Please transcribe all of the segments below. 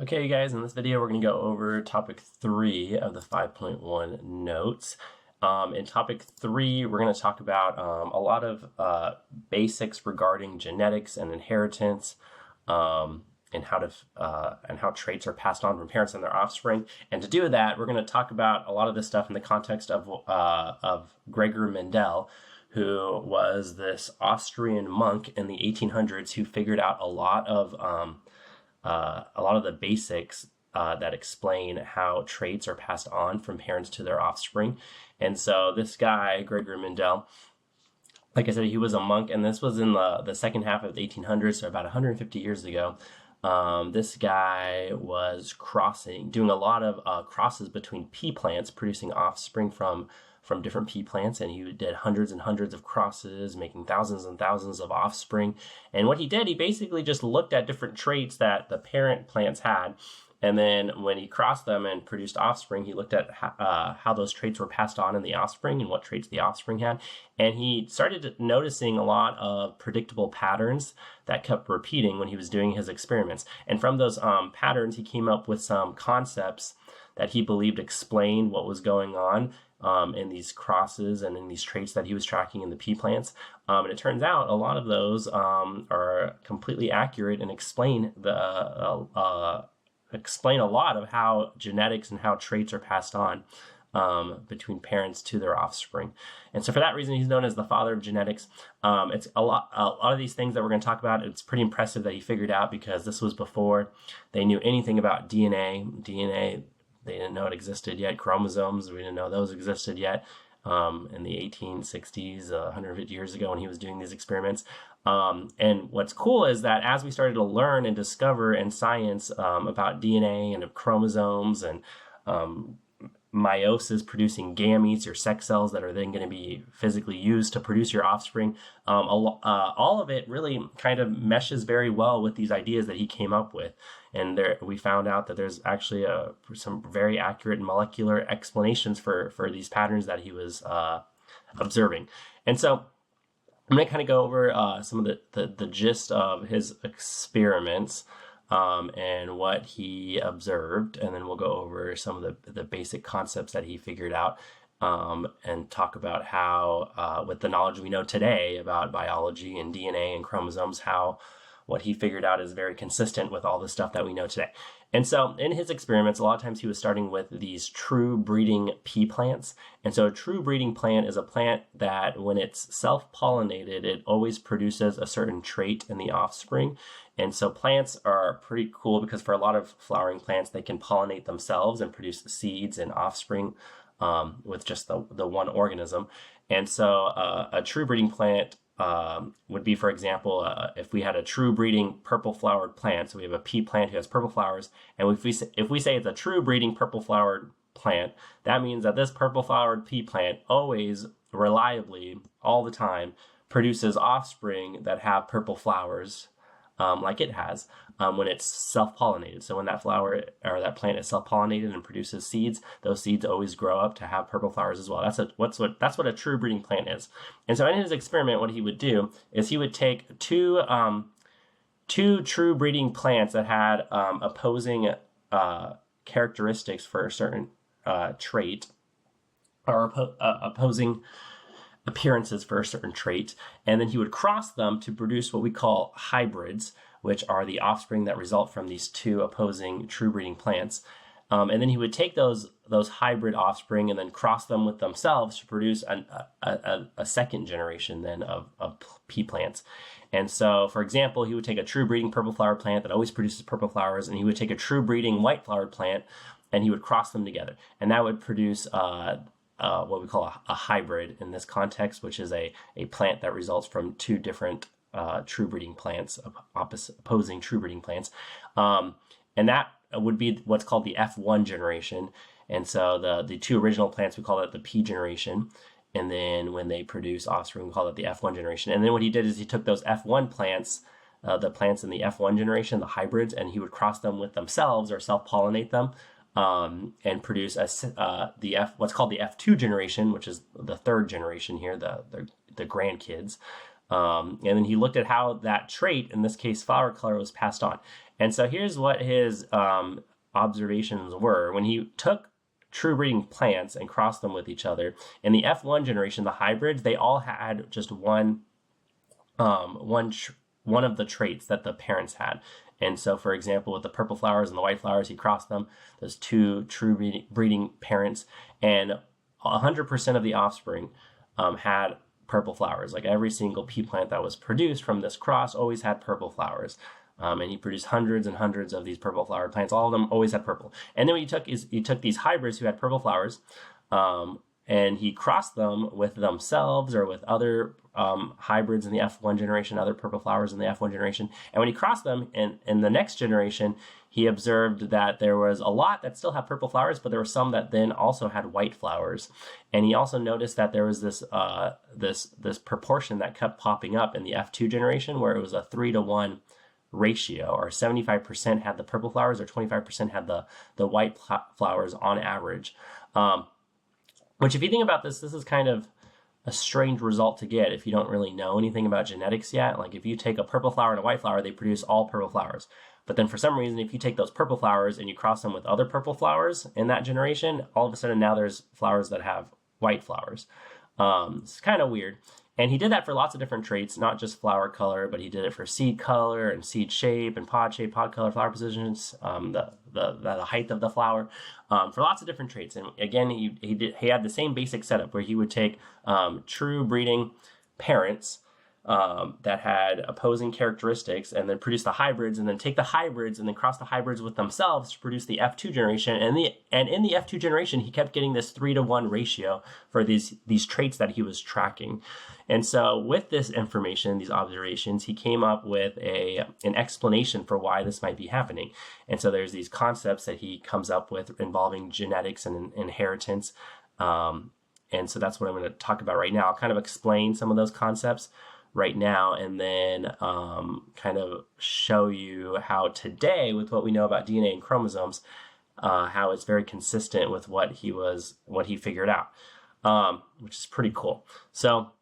Okay, you guys, in this video, we're going to go over topic 3 of the 5.1 notes. In topic 3, we're going to talk about a lot of basics regarding genetics and inheritance, and how traits are passed on from parents and their offspring. And to do that, we're going to talk about a lot of this stuff in the context of Gregor Mendel, who was this Austrian monk in the 1800s who figured out a lot of the basics that explain how traits are passed on from parents to their offspring. And so this guy, Gregor Mendel, like I said, he was a monk, and this was in the second half of the 1800s, so about 150 years ago. This guy was doing a lot of crosses between pea plants, producing offspring from different pea plants, and he did hundreds and hundreds of crosses, making thousands and thousands of offspring. And what he did, he basically just looked at different traits that the parent plants had, and then when he crossed them and produced offspring, he looked at how those traits were passed on in the offspring and what traits the offspring had. And he started noticing a lot of predictable patterns that kept repeating when he was doing his experiments. And from those patterns, he came up with some concepts that he believed explained what was going on in these crosses and in these traits that he was tracking in the pea plants. And it turns out a lot of those are completely accurate and explain a lot of how genetics and how traits are passed on between parents to their offspring. And so for that reason, he's known as the father of genetics. It's a lot of these things that we're going to talk about. It's pretty impressive that he figured out, because this was before they knew anything about DNA. They didn't know it existed yet. Chromosomes, we didn't know those existed yet. In the 1860s, 150 years ago, when he was doing these experiments. And what's cool is that as we started to learn and discover in science about DNA and of chromosomes and meiosis, producing gametes or sex cells that are then going to be physically used to produce your offspring, all of it really kind of meshes very well with these ideas that he came up with. And we found out that there's actually some very accurate molecular explanations for these patterns that he was observing. And so I'm going to kind of go over some of the gist of his experiments and what he observed, and then we'll go over some of the basic concepts that he figured out, and talk about how, with the knowledge we know today about biology and DNA and chromosomes, how what he figured out is very consistent with all the stuff that we know today. And so in his experiments, a lot of times he was starting with these true breeding pea plants. And so a true breeding plant is a plant that when it's self-pollinated, it always produces a certain trait in the offspring. And so plants are pretty cool because for a lot of flowering plants, they can pollinate themselves and produce seeds and offspring with just the one organism. And so a true breeding plant would be, for example, if we had a true breeding purple flowered plant. So we have a pea plant who has purple flowers, and if we say it's a true breeding purple flowered plant, that means that this purple flowered pea plant always reliably all the time produces offspring that have purple flowers, like it has when it's self-pollinated. So when that flower or that plant is self-pollinated and produces seeds, those seeds always grow up to have purple flowers as well. That's what a true breeding plant is. And so in his experiment, what he would do is he would take two true breeding plants that had opposing characteristics for a certain trait, or opposing appearances for a certain trait, and then he would cross them to produce what we call hybrids, which are the offspring that result from these two opposing true breeding plants. And then he would take those hybrid offspring and then cross them with themselves to produce a second generation then of pea plants. And so, for example, he would take a true breeding purple flower plant that always produces purple flowers, and he would take a true breeding white flowered plant, and he would cross them together. And that would produce what we call a hybrid in this context, which is a plant that results from two different true breeding plants, opposing true breeding plants. And that would be what's called the F1 generation. And so the two original plants, we call that the P generation. And then when they produce offspring, we call it the F1 generation. And then what he did is he took those F1 plants, the plants in the F1 generation, the hybrids, and he would cross them with themselves or self-pollinate them, and produce what's called the F2 generation, which is the third generation here, the grandkids. And then he looked at how that trait, in this case flower color, was passed on. And so here's what his observations were. When he took true breeding plants and crossed them with each other, in the F1 generation, the hybrids, they all had just one of the traits that the parents had. And so, for example, with the purple flowers and the white flowers, he crossed them. Those two true breeding parents, and 100% of the offspring had purple flowers. Like every single pea plant that was produced from this cross always had purple flowers. And he produced hundreds and hundreds of these purple flowered plants. All of them always had purple. And then what he took these hybrids who had purple flowers, and he crossed them with themselves or with other hybrids in the F1 generation, other purple flowers in the F1 generation. And when he crossed them in the next generation, he observed that there was a lot that still had purple flowers, but there were some that then also had white flowers. And he also noticed that there was this this proportion that kept popping up in the F2 generation, where it was a 3-to-1 ratio, or 75% had the purple flowers, or 25% had the white flowers on average. Which, if you think about this is kind of a strange result to get if you don't really know anything about genetics yet. Like if you take a purple flower and a white flower, they produce all purple flowers. But then for some reason, if you take those purple flowers and you cross them with other purple flowers in that generation, all of a sudden now there's flowers that have white flowers. It's kind of weird. And he did that for lots of different traits, not just flower color, but he did it for seed color and seed shape and pod color, flower positions, the height of the flower, for lots of different traits. And again, he had the same basic setup where he would take true breeding parents that had opposing characteristics, and then produce the hybrids, and then take the hybrids and then cross the hybrids with themselves to produce the F2 generation. And in the F2 generation, he kept getting this 3-to-1 ratio for these traits that he was tracking. And so with this information, these observations, he came up with an explanation for why this might be happening. And so there's these concepts that he comes up with involving genetics and inheritance. And so that's what I'm going to talk about right now. I'll kind of explain some of those concepts right now, and then kind of show you how today, with what we know about DNA and chromosomes, how it's very consistent with what he figured out, which is pretty cool. So,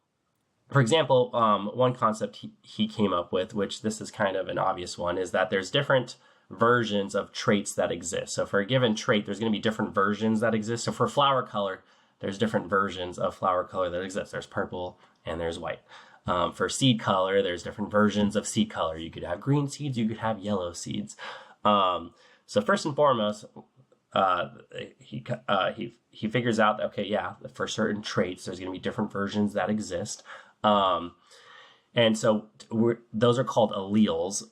for example, one concept he came up with, which this is kind of an obvious one, is that there's different versions of traits that exist. So for a given trait, there's going to be different versions that exist. So for flower color, there's different versions of flower color that exist. There's purple and there's white. For seed color, there's different versions of seed color. You could have green seeds, you could have yellow seeds. So first and foremost, he figures out that, okay, yeah, for certain traits, there's going to be different versions that exist. And so those are called alleles.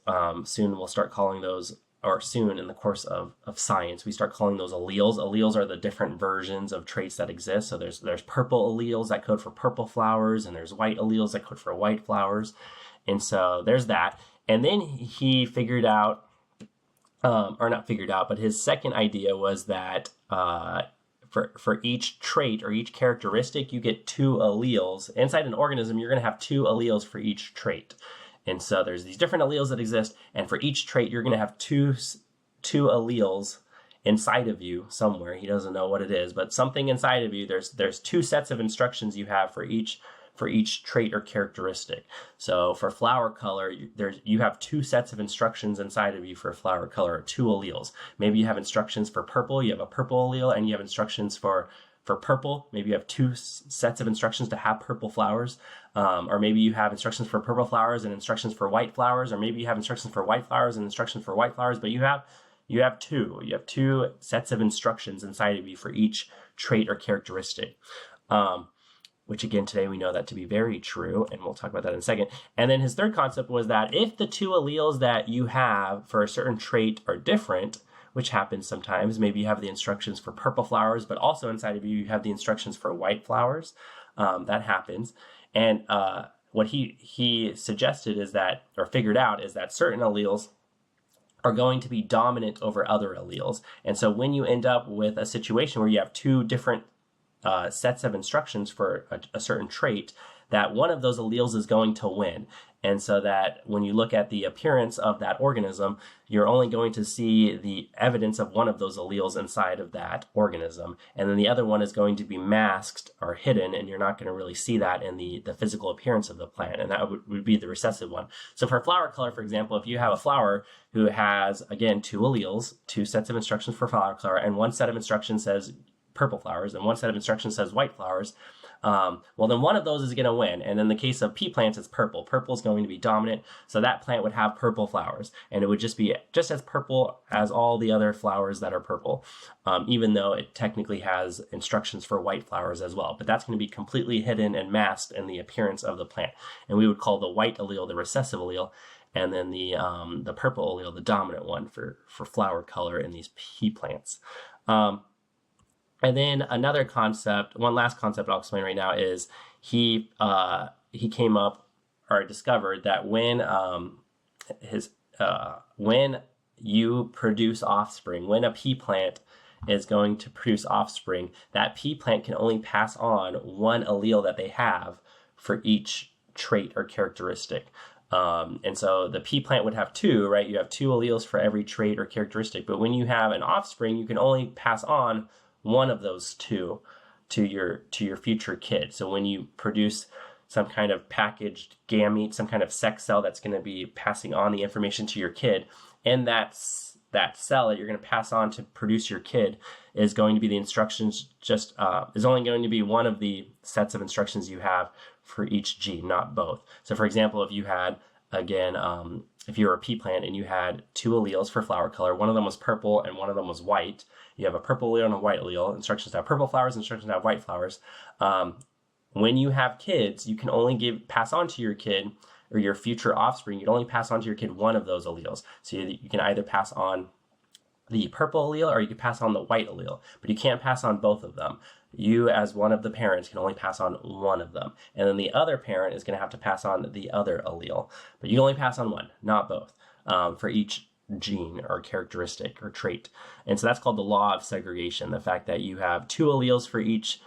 Soon we'll start calling those, or soon in the course of science, we start calling those alleles. Alleles are the different versions of traits that exist. So there's purple alleles that code for purple flowers, and there's white alleles that code for white flowers. And so there's that. And then he figured out, or not figured out, but his second idea was that for each trait or each characteristic, you get 2 alleles. Inside an organism, you're going to have 2 alleles for each trait. And so there's these different alleles that exist, and for each trait, you're going to have two alleles inside of you somewhere. He doesn't know what it is, but something inside of you. There's 2 sets of instructions you have for each trait or characteristic. So for flower color, you have 2 sets of instructions inside of you for flower color, or 2 alleles. Maybe you have instructions for purple. You have a purple allele, and you have instructions for purple. Maybe you have 2 sets of instructions to have purple flowers. Or maybe you have instructions for purple flowers and instructions for white flowers. Or maybe you have instructions for white flowers and instructions for white flowers. But you have 2. You have 2 sets of instructions inside of you for each trait or characteristic. Which again, today we know that to be very true, and we'll talk about that in a second. And then his third concept was that if the 2 alleles that you have for a certain trait are different, which happens sometimes, maybe you have the instructions for purple flowers, but also inside of you have the instructions for white flowers. That happens. And what he suggested is that, or figured out, is that certain alleles are going to be dominant over other alleles. And so when you end up with a situation where you have 2 different sets of instructions for a certain trait, that one of those alleles is going to win. And so that when you look at the appearance of that organism, you're only going to see the evidence of one of those alleles inside of that organism. And then the other one is going to be masked or hidden, and you're not going to really see that in the physical appearance of the plant. And that would be the recessive one. So for flower color, for example, if you have a flower who has, again, 2 alleles, 2 sets of instructions for flower color, and one set of instructions says purple flowers, and one set of instructions says white flowers, well, then one of those is going to win. And in the case of pea plants, it's purple. Purple is going to be dominant. So that plant would have purple flowers, and it would just be just as purple as all the other flowers that are purple, even though it technically has instructions for white flowers as well. But that's going to be completely hidden and masked in the appearance of the plant. And we would call the white allele the recessive allele, and then the purple allele the dominant one for flower color in these pea plants. And then another concept, one last concept I'll explain right now, is he came up or discovered that when you produce offspring, when a pea plant is going to produce offspring, that pea plant can only pass on one allele that they have for each trait or characteristic. And so the pea plant would have 2, right? You have 2 alleles for every trait or characteristic. But when you have an offspring, you can only pass on one of those 2 to your future kid. So when you produce some kind of packaged gamete, some kind of sex cell that's going to be passing on the information to your kid, and that cell that you're going to pass on to produce your kid is going to be the instructions, is only going to be one of the sets of instructions you have for each gene, not both. So for example, if you had, again, if you were a pea plant and you had 2 alleles for flower color, one of them was purple and one of them was white, you have a purple allele and a white allele, instructions to have purple flowers, instructions to have white flowers. When you have kids, you can only pass on to your kid or your future offspring, you'd only pass on to your kid one of those alleles. So you can either pass on the purple allele or you can pass on the white allele, but you can't pass on both of them. You, as one of the parents, can only pass on one of them. And then the other parent is going to have to pass on the other allele. But you only pass on one, not both, for each gene or characteristic or trait. And so that's called the law of segregation, the fact that you have 2 alleles for each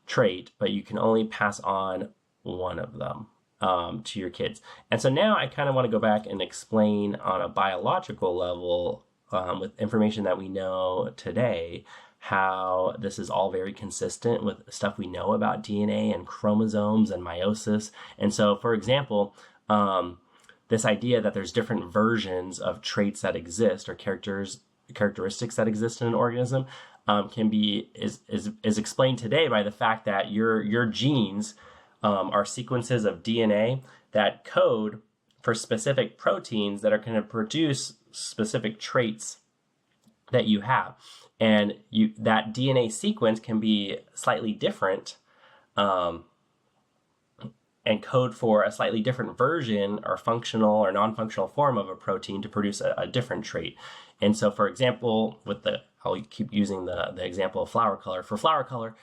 trait, but you can only pass on one of them to your kids. And so now I kind of want to go back and explain on a biological level, with information that we know today, how this is all very consistent with stuff we know about DNA and chromosomes and meiosis. And so, for example, this idea that there's different versions of traits that exist or characteristics that exist in an organism is explained today by the fact that your genes are sequences of DNA that code for specific proteins that are going to produce specific traits that you have. And that DNA sequence can be slightly different and code for a slightly different version or functional or non-functional form of a protein to produce a different trait. And so, for example, I'll keep using the example of flower color. For flower color,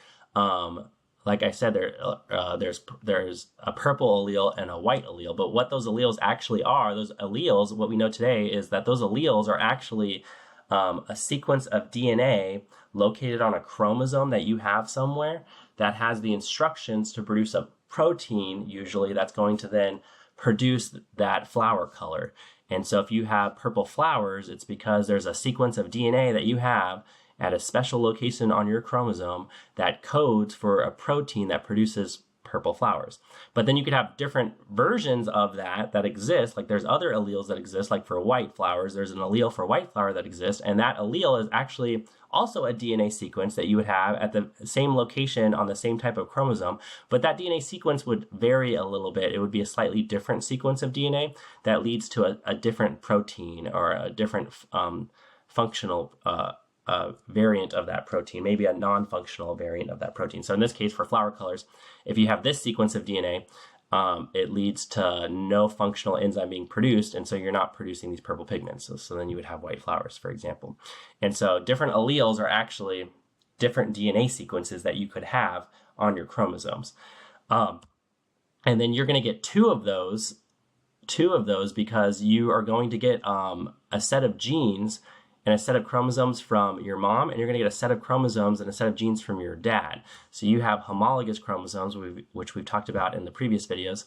like I said, there's a purple allele and a white allele. But what those alleles actually are, what we know today is that those alleles are actually a sequence of DNA located on a chromosome that you have somewhere that has the instructions to produce a protein, usually, that's going to then produce that flower color. And so if you have purple flowers, it's because there's a sequence of DNA that you have at a special location on your chromosome that codes for a protein that produces purple flowers. But then you could have different versions of that exist. Like there's other alleles that exist, like for white flowers, there's an allele for white flower that exists, and that allele is actually also a DNA sequence that you would have at the same location on the same type of chromosome. But that DNA sequence would vary a little bit. It would be a slightly different sequence of DNA that leads to a different protein or a different functional variant of that protein, maybe a non-functional variant of that protein. So in this case, for flower colors, if you have this sequence of DNA, it leads to no functional enzyme being produced, and so you're not producing these purple pigments. So then you would have white flowers, for example. And so different alleles are actually different DNA sequences that you could have on your chromosomes. And then you're going to get two of those because you are going to get a set of genes and a set of chromosomes from your mom, and you're going to get a set of chromosomes and a set of genes from your dad. So you have homologous chromosomes, which we've talked about in the previous videos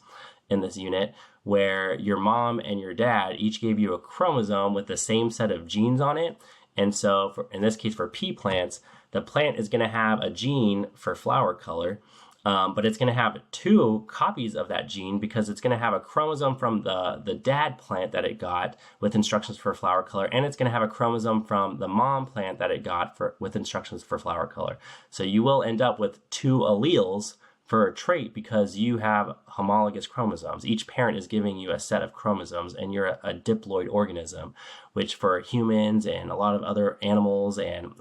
in this unit, where your mom and your dad each gave you a chromosome with the same set of genes on it. And so in this case, for pea plants, the plant is going to have a gene for flower color, but it's going to have 2 copies of that gene because it's going to have a chromosome from the dad plant that it got with instructions for flower color, and it's going to have a chromosome from the mom plant that it got with instructions for flower color. So you will end up with 2 alleles for a trait because you have homologous chromosomes. Each parent is giving you a set of chromosomes, and you're a diploid organism, which for humans and a lot of other animals and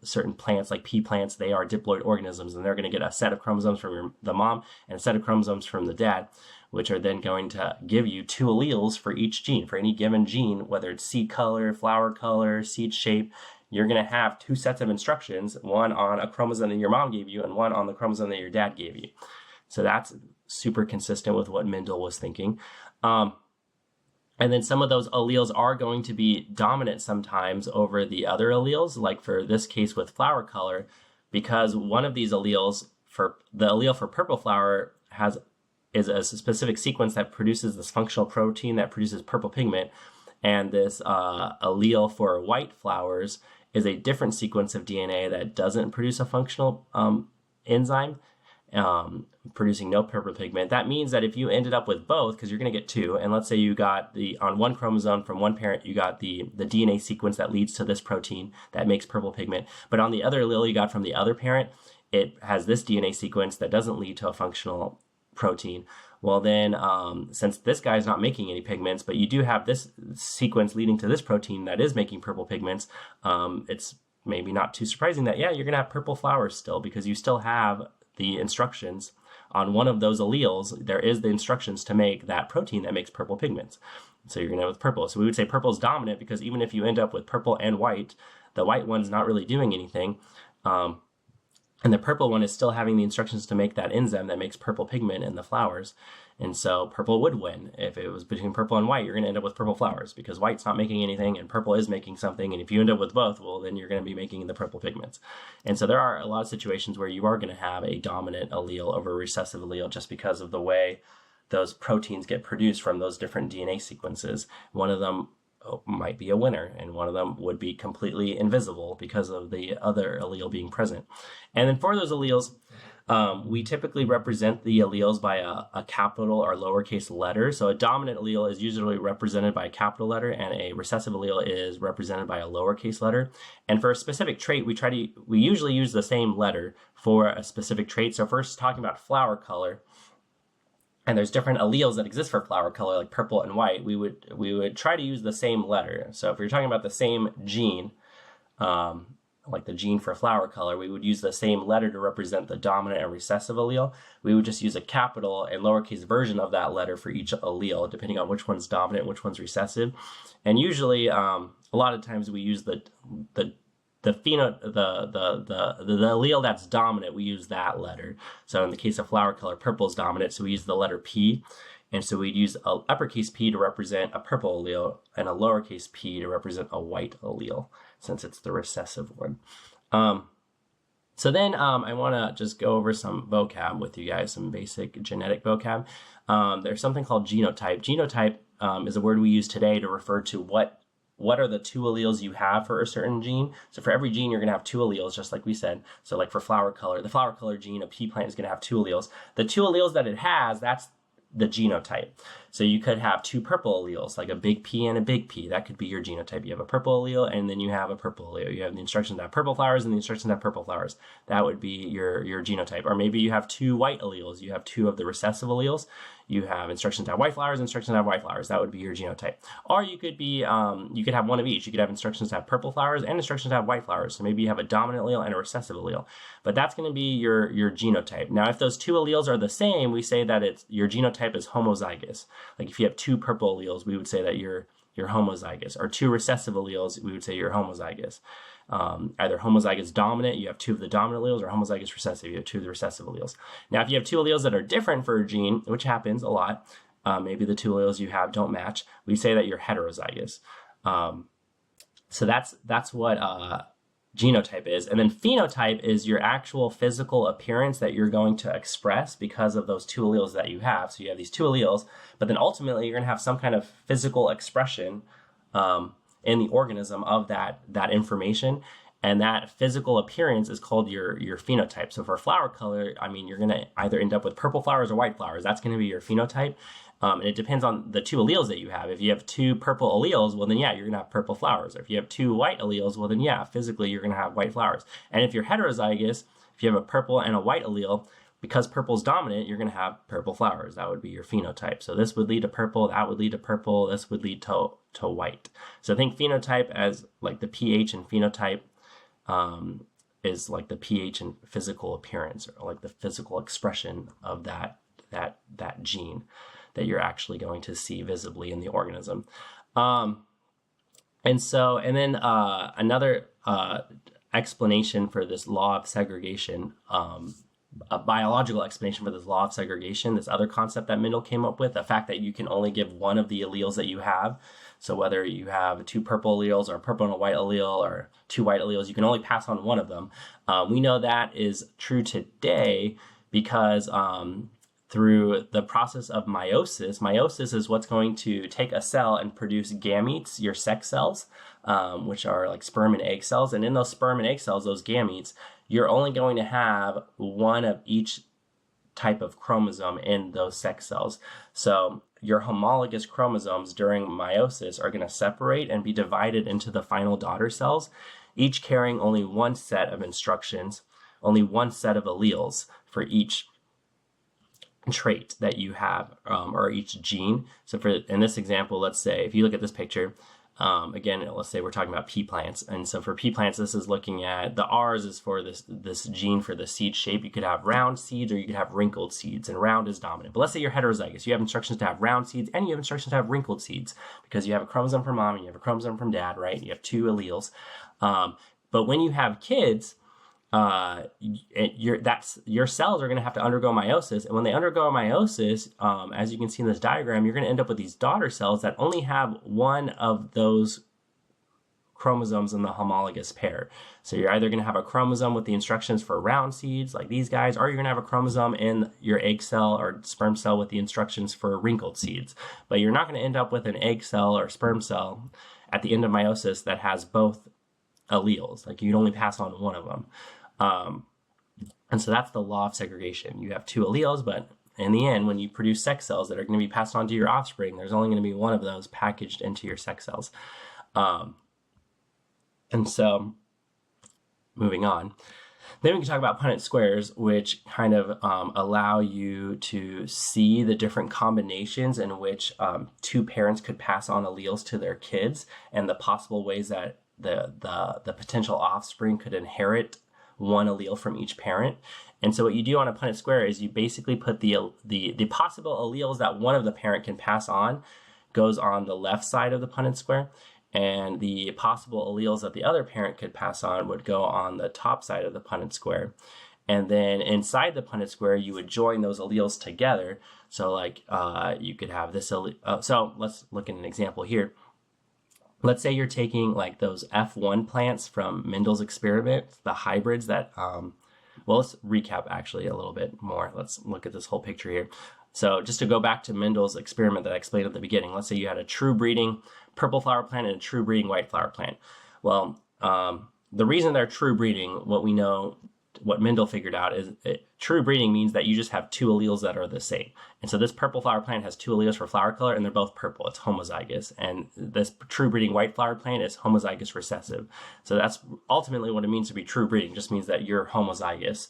certain plants like pea plants, they are diploid organisms, and they're going to get a set of chromosomes from the mom and a set of chromosomes from the dad, which are then going to give you 2 alleles for each gene. For any given gene, whether it's seed color, flower color, seed shape, you're going to have 2 sets of instructions, one on a chromosome that your mom gave you and one on the chromosome that your dad gave you. So that's super consistent with what Mendel was thinking. And then some of those alleles are going to be dominant sometimes over the other alleles, like for this case with flower color, because one of these alleles, for the allele for purple flower, is a specific sequence that produces this functional protein that produces purple pigment. And this allele for white flowers is a different sequence of DNA that doesn't produce a functional enzyme, producing no purple pigment. That means that if you ended up with both, because you're going to get 2, and let's say you got on one chromosome from one parent, you got the DNA sequence that leads to this protein that makes purple pigment, but on the other allele you got from the other parent, it has this DNA sequence that doesn't lead to a functional protein. Well then, since this guy is not making any pigments, but you do have this sequence leading to this protein that is making purple pigments, it's maybe not too surprising that, yeah, you're going to have purple flowers still, because you still have the instructions on one of those alleles. There is the instructions to make that protein that makes purple pigments. So you're going to have purple. So we would say purple is dominant because even if you end up with purple and white, the white one's not really doing anything. And the purple one is still having the instructions to make that enzyme that makes purple pigment in the flowers. And so purple would win. If it was between purple and white, you're going to end up with purple flowers because white's not making anything and purple is making something. And if you end up with both, well, then you're going to be making the purple pigments. And so there are a lot of situations where you are going to have a dominant allele over a recessive allele just because of the way those proteins get produced from those different DNA sequences. One of them might be a winner, and one of them would be completely invisible because of the other allele being present. And then for those alleles, we typically represent the alleles by a capital or lowercase letter. So a dominant allele is usually represented by a capital letter, and a recessive allele is represented by a lowercase letter. And for a specific trait, we usually use the same letter for a specific trait. So first, talking about flower color, and there's different alleles that exist for flower color, like purple and white, we would try to use the same letter. So if you're talking about the same gene, like the gene for flower color, we would use the same letter to represent the dominant and recessive allele. We would just use a capital and lowercase version of that letter for each allele, depending on which one's dominant, which one's recessive. And usually, a lot of times we use the allele that's dominant, we use that letter. So in the case of flower color, purple is dominant, so we use the letter P. And so we'd use an uppercase P to represent a purple allele and a lowercase p to represent a white allele, since it's the recessive one. So then I want to just go over some vocab with you guys, some basic genetic vocab. There's something called genotype. Genotype is a word we use today to refer to what are the 2 alleles you have for a certain gene. So for every gene, you're going to have 2 alleles, just like we said. So like for flower color, the flower color gene, a pea plant is going to have 2 alleles. The 2 alleles that it has, that's the genotype. So you could have 2 purple alleles, like a big P and a big P. That could be your genotype. You have a purple allele, and then you have a purple allele. You have the instructions to have purple flowers and the instructions to have purple flowers. That would be your genotype. Or maybe you have 2 white alleles. You have 2 of the recessive alleles. You have instructions to have white flowers, instructions to have white flowers. That would be your genotype. Or you could you could have one of each. You could have instructions to have purple flowers and instructions to have white flowers. So maybe you have a dominant allele and a recessive allele. But that's going to be your genotype. Now, if those 2 alleles are the same, we say that your genotype is homozygous. Like if you have 2 purple alleles, we would say that you're homozygous. Or 2 recessive alleles, we would say you're homozygous. Either homozygous dominant, you have 2 of the dominant alleles, or homozygous recessive, you have 2 of the recessive alleles. Now, if you have 2 alleles that are different for a gene, which happens a lot, maybe the 2 alleles you have don't match, we say that you're heterozygous. So that's what genotype is. And then phenotype is your actual physical appearance that you're going to express because of those two alleles that you have. So you have these two alleles, but then ultimately you're going to have some kind of physical expression in the organism of that information. And that physical appearance is called your phenotype. So for flower color, I mean, you're going to either end up with purple flowers or white flowers. That's going to be your phenotype. And it depends on the two alleles that you have. If you have two purple alleles, well, then yeah, you're going to have purple flowers. Or if you have two white alleles, well, then yeah, physically you're going to have white flowers. And if you're heterozygous, if you have a purple and a white allele, because purple is dominant, you're going to have purple flowers. That would be your phenotype. So this would lead to purple, that would lead to purple, this would lead to white. So think phenotype as like the pH, and phenotype is like the pH and physical appearance, or like the physical expression of that gene that you're actually going to see visibly in the organism. And then another explanation for this law of segregation, a biological explanation for this law of segregation, this other concept that Mendel came up with, the fact that you can only give one of the alleles that you have. So whether you have two purple alleles or a purple and a white allele or two white alleles, you can only pass on one of them. We know that is true today because through the process of meiosis is what's going to take a cell and produce gametes, your sex cells, which are like sperm and egg cells. And in those sperm and egg cells, those gametes, you're only going to have one of each type of chromosome in those sex cells. So your homologous chromosomes during meiosis are going to separate and be divided into the final daughter cells, each carrying only one set of instructions, only one set of alleles for each trait that you have, or each gene. So in this example, let's say if you look at this picture, again, let's say we're talking about pea plants. And so for pea plants, this is looking at the R's is for this gene for the seed shape. You could have round seeds or you could have wrinkled seeds, and round is dominant. But let's say you're heterozygous. You have instructions to have round seeds and you have instructions to have wrinkled seeds because you have a chromosome from mom and you have a chromosome from dad, right? You have two alleles. But when you have kids, your cells are going to have to undergo meiosis. And when they undergo meiosis, as you can see in this diagram, you're going to end up with these daughter cells that only have one of those chromosomes in the homologous pair. So you're either going to have a chromosome with the instructions for round seeds like these guys, or you're going to have a chromosome in your egg cell or sperm cell with the instructions for wrinkled seeds. But you're not going to end up with an egg cell or sperm cell at the end of meiosis that has both alleles. Like you'd only pass on one of them. And so that's the law of segregation. You have two alleles, but in the end, when you produce sex cells that are going to be passed on to your offspring, there's only going to be one of those packaged into your sex cells. And so moving on, then we can talk about Punnett squares, which kind of allow you to see the different combinations in which two parents could pass on alleles to their kids, and the possible ways that the potential offspring could inherit one allele from each parent. And so what you do on a Punnett square is you basically put the possible alleles that one of the parent can pass on goes on the left side of the Punnett square, and the possible alleles that the other parent could pass on would go on the top side of the Punnett square. And then inside the Punnett square, you would join those alleles together. So like you could have this allele. So let's look at an example here. Let's say you're taking like those F1 plants from Mendel's experiment, the hybrids that, well, let's recap actually a little bit more. Let's look at this whole picture here. So just to go back to Mendel's experiment that I explained at the beginning, let's say you had a true breeding purple flower plant and a true breeding white flower plant. Well, the reason they're true breeding, what we know, what Mendel figured out is true breeding means that you just have two alleles that are the same. And so this purple flower plant has two alleles for flower color and they're both purple. It's homozygous. And this true breeding white flower plant is homozygous recessive. So that's ultimately what it means to be true breeding. It just means that you're homozygous.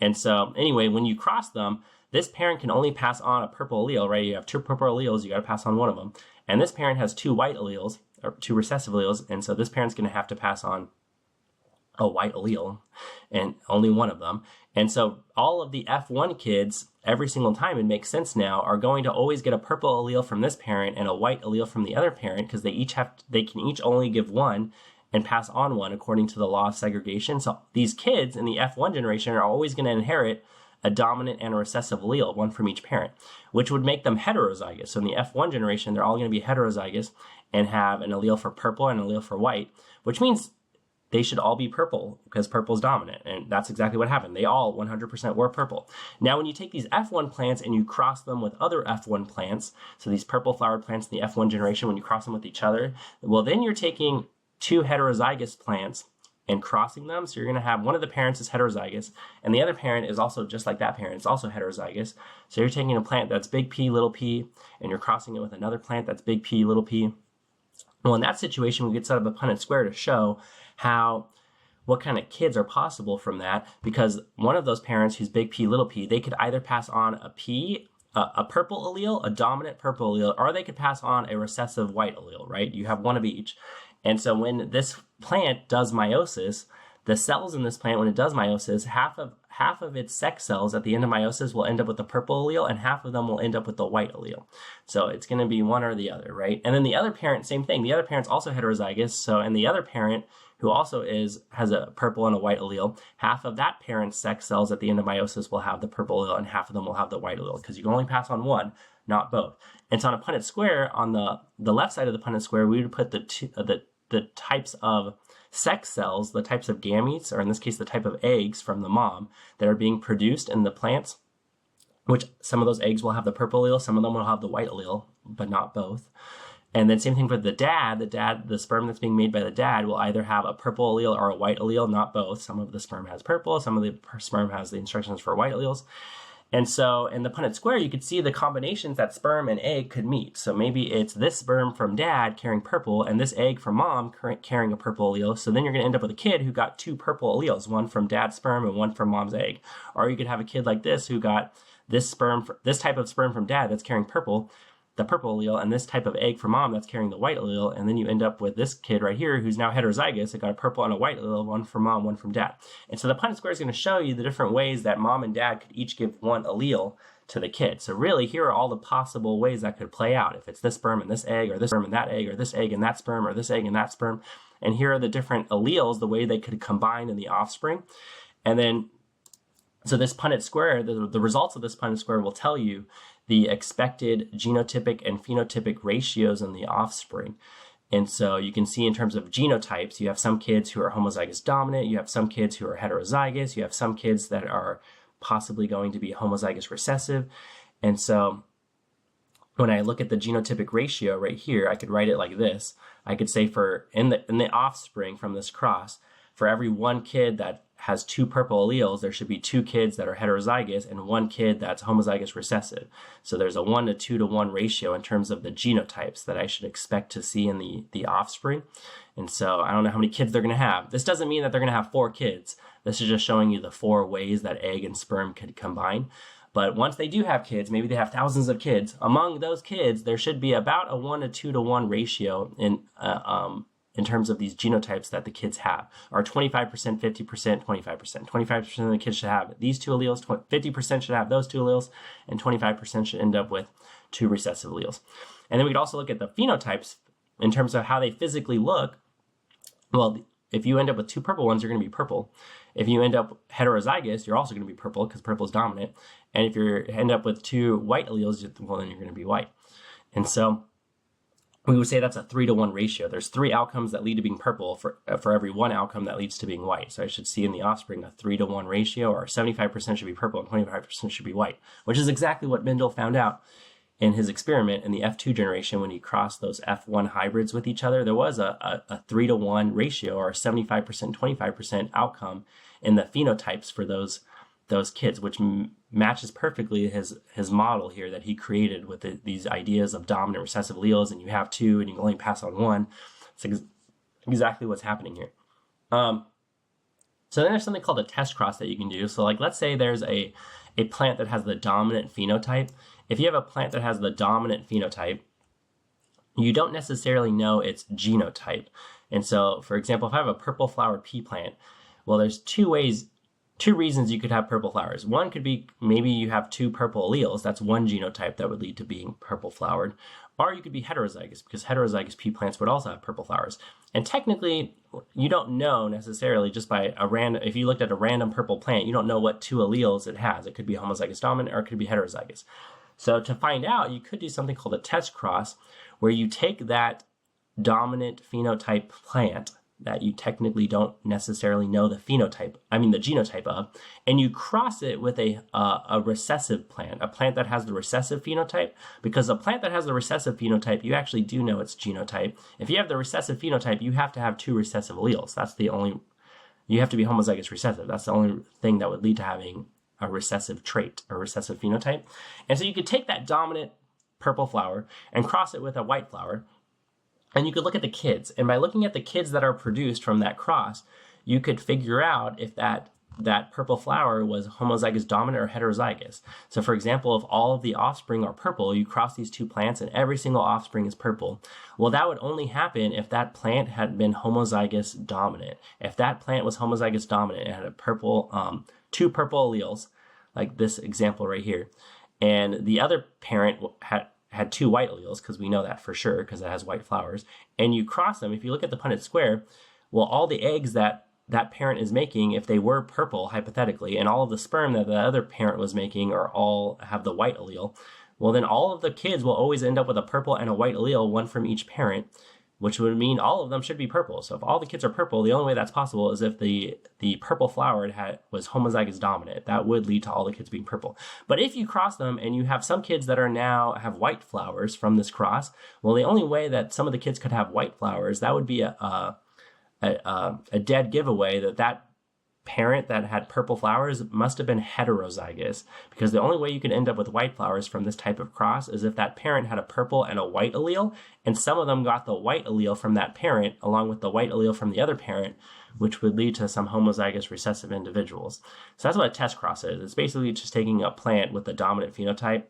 And so anyway, when you cross them, this parent can only pass on a purple allele, right? You have two purple alleles, you got to pass on one of them. And this parent has two white alleles, or two recessive alleles. And so this parent's going to have to pass on a white allele, and only one of them. And so all of the F1 kids, every single time, it makes sense now, are going to always get a purple allele from this parent and a white allele from the other parent, because they can each only give one and pass on one according to the law of segregation. So these kids in the F1 generation are always going to inherit a dominant and a recessive allele, one from each parent, which would make them heterozygous. So in the F1 generation, they're all going to be heterozygous and have an allele for purple and an allele for white, which means they should all be purple because purple is dominant. And that's exactly what happened. They all 100% were purple. Now, when you take these F1 plants and you cross them with other F1 plants, so these purple flowered plants in the F1 generation, when you cross them with each other, well, then you're taking two heterozygous plants and crossing them. So you're going to have one of the parents is heterozygous, and the other parent is also just like that parent. It's also heterozygous. So you're taking a plant that's big P, little p, and you're crossing it with another plant that's big P, little p. Well, in that situation, we could set up a Punnett square to show what kind of kids are possible from that, because one of those parents who's big P, little p, they could either pass on a purple allele, a dominant purple allele, or they could pass on a recessive white allele, right? You have one of each. And so when this plant does meiosis, the cells in this plant, when it does meiosis, half of its sex cells at the end of meiosis will end up with the purple allele, and half of them will end up with the white allele. So it's going to be one or the other, right? And then the other parent, same thing. The other parent's also heterozygous. So, and the other parent, who also has a purple and a white allele, half of that parent's sex cells at the end of meiosis will have the purple allele, and half of them will have the white allele, because you can only pass on one, not both. And so on a Punnett square, on the left side of the Punnett square, we would put the types of sex cells, the types of gametes, or in this case, the type of eggs from the mom that are being produced in the plants, which some of those eggs will have the purple allele, some of them will have the white allele, but not both. And then same thing for the dad. The sperm that's being made by the dad will either have a purple allele or a white allele, not both. Some of the sperm has purple, some of the sperm has the instructions for white alleles. And so in the Punnett square, you could see the combinations that sperm and egg could meet. So maybe it's this sperm from dad carrying purple and this egg from mom carrying a purple allele. So then you're going to end up with a kid who got two purple alleles, one from dad's sperm and one from mom's egg. Or you could have a kid like this who got this type of sperm from dad that's carrying the purple allele, and this type of egg from mom that's carrying the white allele, and then you end up with this kid right here who's now heterozygous. It got a purple and a white allele, one from mom, one from dad. And so the Punnett square is going to show you the different ways that mom and dad could each give one allele to the kid. So really, here are all the possible ways that could play out. If it's this sperm and this egg, or this sperm and that egg, or this egg and that sperm, or this egg and that sperm. And here are the different alleles, the way they could combine in the offspring. And then, so this Punnett square, the results of this Punnett square will tell you the expected genotypic and phenotypic ratios in the offspring. And so you can see in terms of genotypes, you have some kids who are homozygous dominant, you have some kids who are heterozygous, you have some kids that are possibly going to be homozygous recessive. And so when I look at the genotypic ratio right here, I could write it like this. I could say in the offspring from this cross, for every one kid that has two purple alleles, there should be two kids that are heterozygous and one kid that's homozygous recessive. So there's a 1 to 2 to 1 ratio in terms of the genotypes that I should expect to see in the offspring. And so I don't know how many kids they're going to have. This doesn't mean that they're going to have 4 kids. This is just showing you the 4 ways that egg and sperm could combine. But once they do have kids, maybe they have thousands of kids. Among those kids, there should be about a 1 to 2 to 1 ratio in terms of these genotypes that the kids have, or 25%, 50%, 25%. 25% of the kids should have these 2 alleles, 50% should have those 2 alleles, and 25% should end up with 2 recessive alleles. And then we could also look at the phenotypes in terms of how they physically look. Well, if you end up with 2 purple ones, you're going to be purple. If you end up heterozygous, you're also going to be purple because purple is dominant. And if you end up with 2 white alleles, well, then you're going to be white. And so we would say that's a 3 to 1 ratio. There's 3 outcomes that lead to being purple for every 1 outcome that leads to being white. So I should see in the offspring a 3 to 1 ratio, or 75% should be purple and 25% should be white, which is exactly what Mendel found out in his experiment in the F2 generation. When he crossed those F1 hybrids with each other, there was a 3 to 1 ratio, or a 75%, 25% outcome in the phenotypes for those kids, which matches perfectly his model here that he created with these ideas of dominant recessive alleles, and you have 2 and you can only pass on 1. It's exactly what's happening here. So then there's something called a test cross that you can do. So like, let's say there's a plant that has the dominant phenotype. If you have a plant that has the dominant phenotype, you don't necessarily know its genotype. And so, for example, if I have a purple flowered pea plant, well, there's 2 reasons you could have purple flowers. One could be maybe you have 2 purple alleles. That's one genotype that would lead to being purple flowered. Or you could be heterozygous, because heterozygous pea plants would also have purple flowers. And technically, you don't know necessarily just by if you looked at a random purple plant, you don't know what 2 alleles it has. It could be homozygous dominant or it could be heterozygous. So to find out, you could do something called a test cross, where you take that dominant phenotype plant that you technically don't necessarily know the genotype of, and you cross it with a recessive plant, a plant that has the recessive phenotype, because a plant that has the recessive phenotype, you actually do know its genotype. If you have the recessive phenotype, you have to have 2 recessive alleles. You have to be homozygous recessive. That's the only thing that would lead to having a recessive trait, a recessive phenotype. And so you could take that dominant purple flower and cross it with a white flower, and you could look at the kids. And by looking at the kids that are produced from that cross, you could figure out if that purple flower was homozygous dominant or heterozygous. So for example, if all of the offspring are purple, you cross these 2 plants and every single offspring is purple. Well, that would only happen if that plant had been homozygous dominant. If that plant was homozygous dominant and had a purple, 2 purple alleles, like this example right here, and the other parent had 2 white alleles, because we know that for sure because it has white flowers, and you cross them, if you look at the Punnett square, well, all the eggs that parent is making, if they were purple, hypothetically, and all of the sperm that the other parent was making are all have the white allele, well, then all of the kids will always end up with a purple and a white allele, one from each parent, which would mean all of them should be purple. So if all the kids are purple, the only way that's possible is if the purple flower was homozygous dominant. That would lead to all the kids being purple. But if you cross them and you have some kids that have white flowers from this cross, well, the only way that some of the kids could have white flowers, that would be a dead giveaway that parent that had purple flowers must have been heterozygous, because the only way you can end up with white flowers from this type of cross is if that parent had a purple and a white allele, and some of them got the white allele from that parent along with the white allele from the other parent, which would lead to some homozygous recessive individuals. So that's what a test cross is. It's basically just taking a plant with a dominant phenotype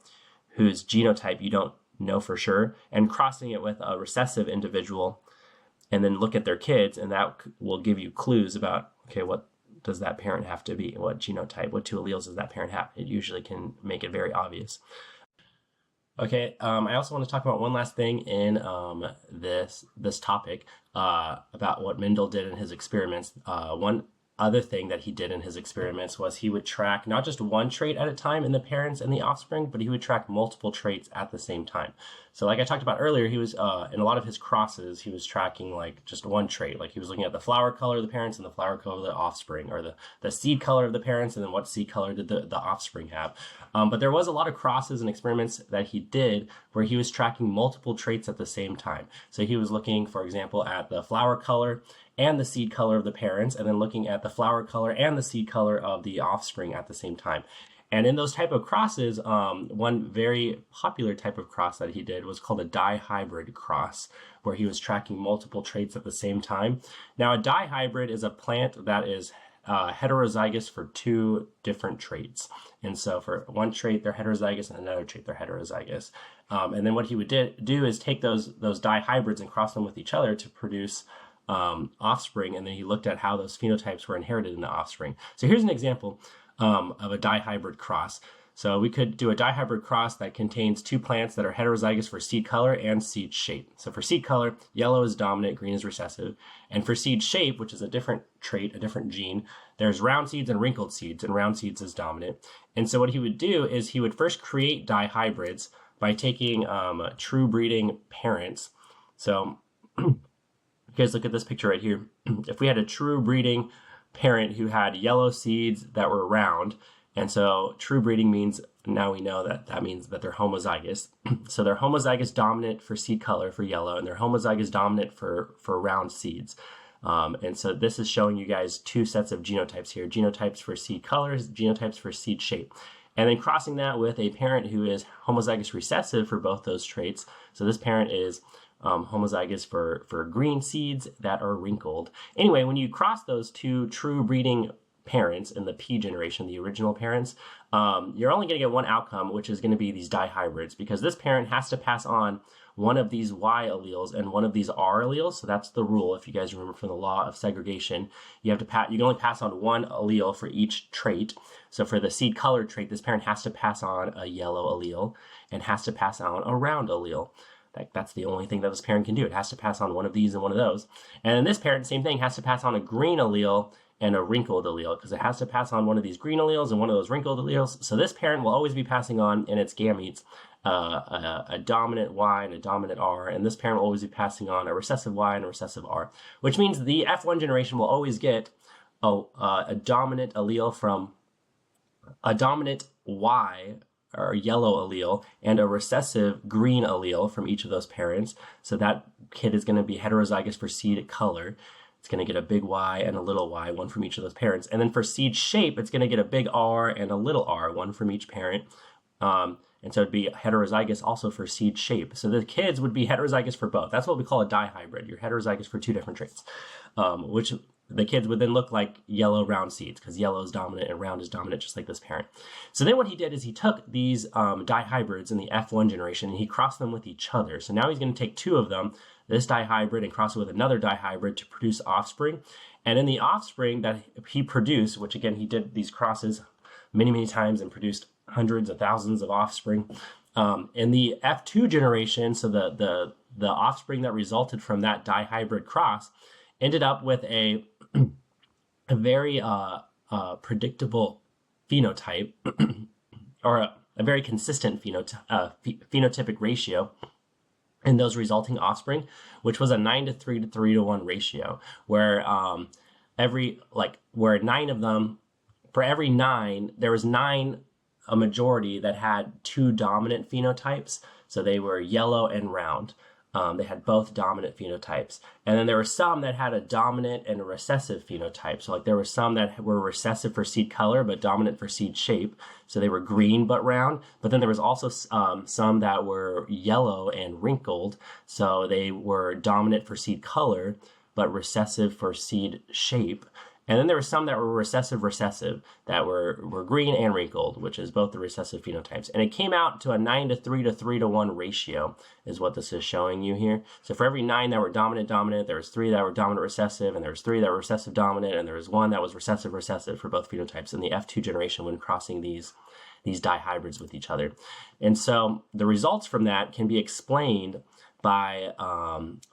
whose genotype you don't know for sure, and crossing it with a recessive individual, and then look at their kids, and that will give you clues about, okay, what does that parent have to be? What genotype, what 2 alleles does that parent have? It usually can make it very obvious. Okay, I also want to talk about one last thing in this topic about what Mendel did in his experiments. One other thing that he did in his experiments was he would track not just one trait at a time in the parents and the offspring, but he would track multiple traits at the same time. So like I talked about earlier, he was in a lot of his crosses, he was tracking like just one trait. Like he was looking at the flower color of the parents and the flower color of the offspring, or the seed color of the parents and then what seed color did the offspring have. But there was a lot of crosses and experiments that he did where he was tracking multiple traits at the same time. So he was looking, for example, at the flower color and the seed color of the parents, and then looking at the flower color and the seed color of the offspring at the same time. And in those type of crosses, one very popular type of cross that he did was called a dihybrid cross, where he was tracking multiple traits at the same time. Now, a dihybrid is a plant that is heterozygous for 2 different traits. And so for one trait, they're heterozygous, and another trait, they're heterozygous. And then what he would do is take those dihybrids and cross them with each other to produce offspring, and then he looked at how those phenotypes were inherited in the offspring. So here's an example of a dihybrid cross. So we could do a dihybrid cross that contains 2 plants that are heterozygous for seed color and seed shape. So for seed color, yellow is dominant, green is recessive. And for seed shape, which is a different trait, a different gene, there's round seeds and wrinkled seeds, and round seeds is dominant. And so what he would do is he would first create dihybrids by taking true breeding parents. So you guys look at this picture right here. If we had a true breeding parent who had yellow seeds that were round, and so true breeding means, now we know that means that they're homozygous. So they're homozygous dominant for seed color for yellow, and they're homozygous dominant for round seeds. And so this is showing you guys 2 sets of genotypes here, genotypes for seed colors, genotypes for seed shape. And then crossing that with a parent who is homozygous recessive for both those traits. So this parent is homozygous for green seeds that are wrinkled. Anyway, when you cross those 2 true breeding parents in the P generation, the original parents, you're only going to get one outcome, which is going to be these dihybrids, because this parent has to pass on one of these Y alleles and one of these R alleles. So that's the rule. If you guys remember from the law of segregation, you can only pass on one allele for each trait. So for the seed color trait, this parent has to pass on a yellow allele and has to pass on a round allele. That's the only thing that this parent can do. It has to pass on one of these and one of those. And then this parent, same thing, has to pass on a green allele and a wrinkled allele, because it has to pass on one of these green alleles and one of those wrinkled alleles. So this parent will always be passing on in its gametes a dominant Y and a dominant R, and this parent will always be passing on a recessive Y and a recessive R, which means the F1 generation will always get a dominant allele from a dominant Y or yellow allele and a recessive green allele from each of those parents. So that kid is going to be heterozygous for seed color. It's going to get a big Y and a little y, one from each of those parents. And then for seed shape, it's going to get a big R and a little r, one from each parent. And so it'd be heterozygous also for seed shape. So the kids would be heterozygous for both. That's what we call a dihybrid. You're heterozygous for two different traits, which the kids would then look like yellow round seeds because yellow is dominant and round is dominant, just like this parent. So then what he did is he took these dihybrids in the F1 generation and he crossed them with each other. So now he's going to take two of them, this dihybrid, and cross it with another dihybrid to produce offspring. And in the offspring that he produced, which again, he did these crosses many, many times and produced hundreds of thousands of offspring. In the F2 generation, so the offspring that resulted from that dihybrid cross ended up with a very predictable phenotype or a very consistent phenotypic ratio in those resulting offspring, which was a 9 to 3 to 3 to 1 ratio, where where 9 of them, for every 9, there was 9, a majority that had two dominant phenotypes. So they were yellow and round. They had both dominant phenotypes. And then there were some that had a dominant and a recessive phenotype. So like there were some that were recessive for seed color, but dominant for seed shape. So they were green but round. But then there was also some that were yellow and wrinkled. So they were dominant for seed color, but recessive for seed shape. And then there were some that were recessive that were green and wrinkled, which is both the recessive phenotypes. And it came out to a 9 to 3 to 3 to 1 ratio is what this is showing you here. So for every 9 that were dominant, there was 3 that were dominant recessive, and there was 3 that were recessive dominant, and there was 1 that was recessive for both phenotypes in the F2 generation when crossing these dihybrids with each other. And so the results from that can be explained by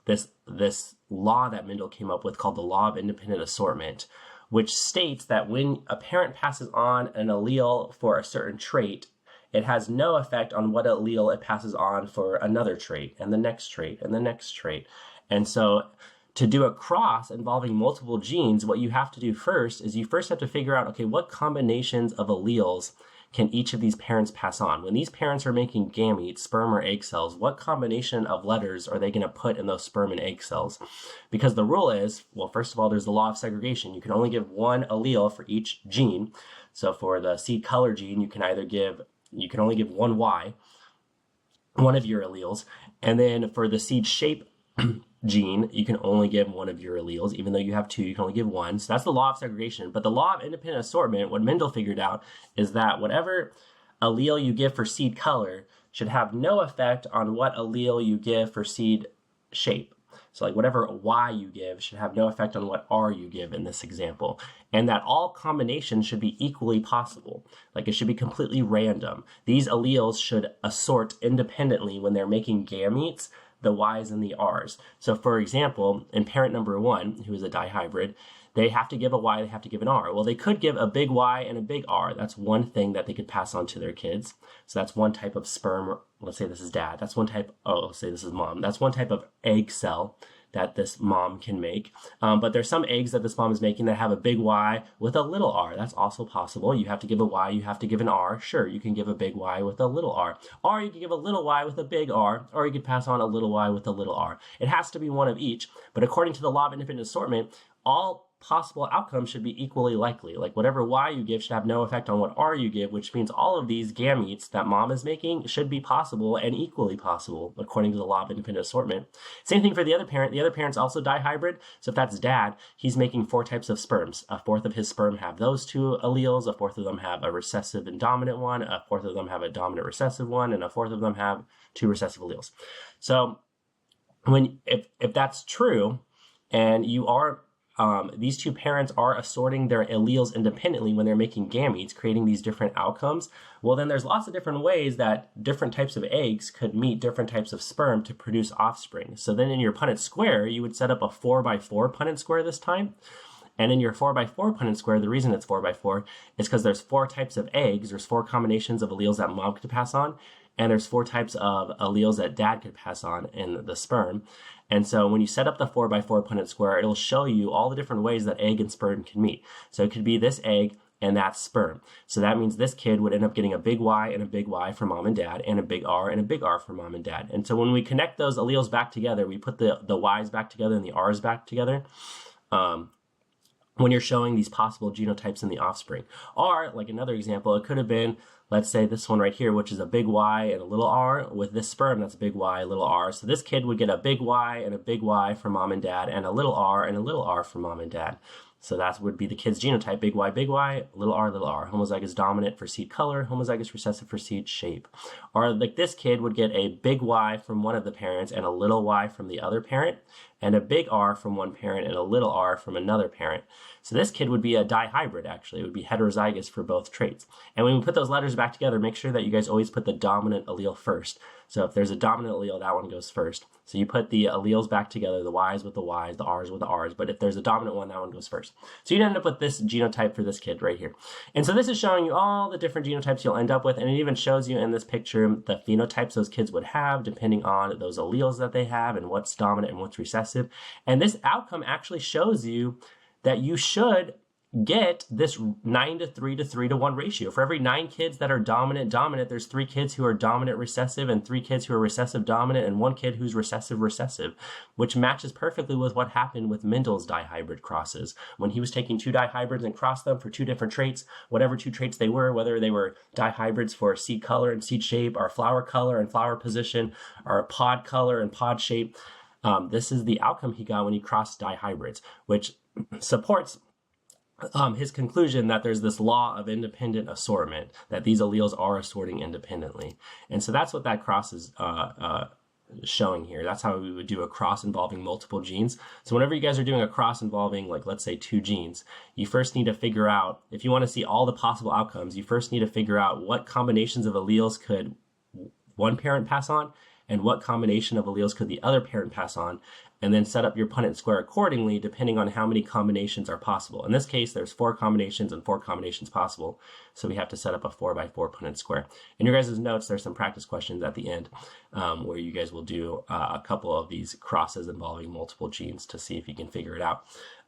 this law that Mendel came up with called the law of independent assortment, which states that when a parent passes on an allele for a certain trait, it has no effect on what allele it passes on for another trait and the next trait and the next trait. And so to do a cross involving multiple genes, what you have to do first is you first have to figure out, okay, what combinations of alleles can each of these parents pass on? When these parents are making gametes, sperm or egg cells, what combination of letters are they going to put in those sperm and egg cells? Because the rule is, well, first of all, there's the law of segregation. You can only give one allele for each gene. So for the seed color gene, you can only give one Y, one of your alleles. And then for the seed shape gene, you can only give one of your alleles. Even though you have two, you can only give one. So that's the law of segregation. But the law of independent assortment, what Mendel figured out, is that whatever allele you give for seed color should have no effect on what allele you give for seed shape. So like whatever Y you give should have no effect on what R you give in this example. And that all combinations should be equally possible. Like it should be completely random. These alleles should assort independently when they're making gametes, the Y's and the R's. So for example, in parent number 1, who is a dihybrid, they have to give a Y, they have to give an R. Well, they could give a big Y and a big R. That's one thing that they could pass on to their kids. So that's one type of sperm. Let's say this is dad. That's one type, let's say this is mom. That's one type of egg cell that this mom can make. But there's some eggs that this mom is making that have a big Y with a little r. That's also possible. You have to give a Y, you have to give an R. Sure, you can give a big Y with a little r. Or you can give a little Y with a big R, or you could pass on a little Y with a little r. It has to be one of each. But according to the law of independent assortment, all possible outcomes should be equally likely. Like whatever Y you give should have no effect on what R you give, which means all of these gametes that mom is making should be possible and equally possible according to the law of independent assortment. Same thing for the other parent. The other parent's also dihybrid. So if that's dad, he's making 4 types of sperms. A fourth of his sperm have those 2 alleles, a fourth of them have a recessive and dominant one, a fourth of them have a dominant recessive one, and a fourth of them have 2 recessive alleles. So if that's true, and you are these 2 parents are assorting their alleles independently when they're making gametes, creating these different outcomes, well, then there's lots of different ways that different types of eggs could meet different types of sperm to produce offspring. So then in your Punnett square, you would set up a 4x4 Punnett square this time. And in your 4x4 Punnett square, the reason it's 4x4 is because there's 4 types of eggs. There's 4 combinations of alleles that mom could pass on. and there's 4 types of alleles that dad could pass on in the sperm. And so when you set up the 4x4 Punnett square, it'll show you all the different ways that egg and sperm can meet. So it could be this egg and that's sperm. So that means this kid would end up getting a big Y and a big Y for mom and dad, and a big R and a big R for mom and dad. And so when we connect those alleles back together, we put the Ys back together and the Rs back together. When you're showing these possible genotypes in the offspring. Or, like another example, it could have been, let's say this one right here, which is a big Y and a little R, with this sperm that's a big Y, a little R. So this kid would get a big Y and a big Y for mom and dad, and a little R and a little R for mom and dad. So that would be the kid's genotype, big Y, little r, little r. Homozygous dominant for seed color, homozygous recessive for seed shape. Or like this kid would get a big Y from one of the parents and a little Y from the other parent, and a big R from one parent and a little r from another parent. So this kid would be a dihybrid, actually. It would be heterozygous for both traits. And when we put those letters back together, make sure that you guys always put the dominant allele first. So if there's a dominant allele, that one goes first. So you put the alleles back together, the Ys with the Ys, the Rs with the Rs, but if there's a dominant one, that one goes first. So you'd end up with this genotype for this kid right here. And so this is showing you all the different genotypes you'll end up with, and it even shows you in this picture the phenotypes those kids would have depending on those alleles that they have and what's dominant and what's recessive. And this outcome actually shows you that you should get this 9 to 3 to 3 to 1 ratio. For every 9 kids that are dominant, there's 3 kids who are dominant recessive and 3 kids who are recessive dominant and 1 kid who's recessive recessive, which matches perfectly with what happened with Mendel's dihybrid crosses. When he was taking 2 dihybrids and crossed them for 2 different traits, whatever 2 traits they were, whether they were dihybrids for seed color and seed shape, or flower color and flower position, or pod color and pod shape, this is the outcome he got when he crossed dihybrids, which supports his conclusion that there's this law of independent assortment, that these alleles are assorting independently. And so that's what that cross is showing here. That's how we would do a cross involving multiple genes. So whenever you guys are doing a cross involving, like, let's say 2 genes, you first need to figure out, if you want to see all the possible outcomes, you first need to figure out what combinations of alleles could one parent pass on, and what combination of alleles could the other parent pass on, and then set up your Punnett square accordingly depending on how many combinations are possible. In this case, there's 4 combinations and 4 combinations possible, so we have to set up a 4x4 Punnett square. In your guys' notes, there's some practice questions at the end where you guys will do a couple of these crosses involving multiple genes to see if you can figure it out.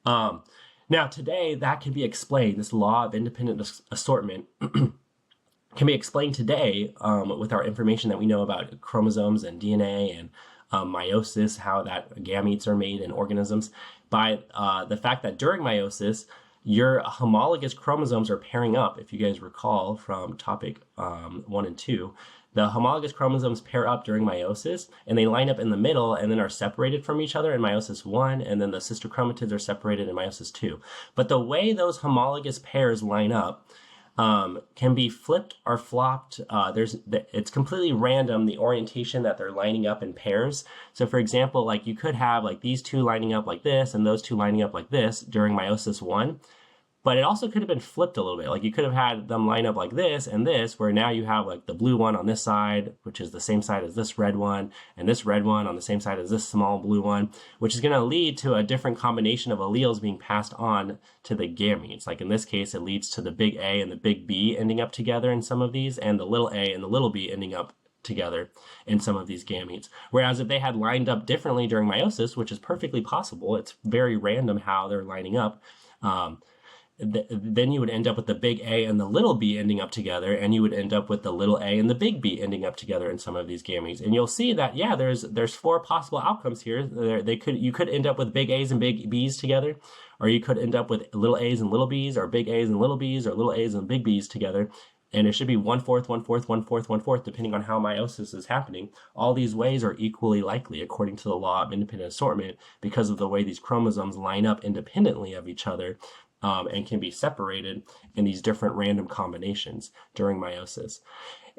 Now, today, that can be explained, this law of independent assortment can be explained today with our information that we know about chromosomes and DNA and meiosis, how that gametes are made in organisms, by the fact that during meiosis, your homologous chromosomes are pairing up. If you guys recall from topic 1 and 2, the homologous chromosomes pair up during meiosis, and they line up in the middle and then are separated from each other in meiosis 1, and then the sister chromatids are separated in meiosis 2. But the way those homologous pairs line up can be flipped or flopped. It's completely random, the orientation that they're lining up in pairs. So for example, like you could have like these 2 lining up like this and those 2 lining up like this during meiosis 1, but it also could have been flipped a little bit. Like you could have had them line up like this and this, where now you have like the blue one on this side, which is the same side as this red one, and this red one on the same side as this small blue one, which is going to lead to a different combination of alleles being passed on to the gametes. Like in this case, it leads to the big A and the big B ending up together in some of these, and the little a and the little b ending up together in some of these gametes. Whereas if they had lined up differently during meiosis, which is perfectly possible, it's very random how they're lining up, then you would end up with the big A and the little b ending up together, and you would end up with the little a and the big B ending up together in some of these gametes. And you'll see that, yeah, there's 4 possible outcomes here. You could end up with big A's and big B's together, or you could end up with little A's and little B's, or big A's and little B's, or little A's and big B's together. And it should be 1/4, 1/4, 1/4, 1/4, depending on how meiosis is happening. All these ways are equally likely according to the law of independent assortment, because of the way these chromosomes line up independently of each other, and can be separated in these different random combinations during meiosis.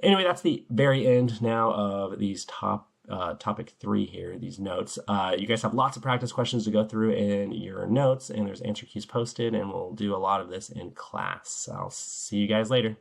Anyway, that's the very end now of these topic 3 here, these notes. You guys have lots of practice questions to go through in your notes, and there's answer keys posted, and we'll do a lot of this in class. I'll see you guys later.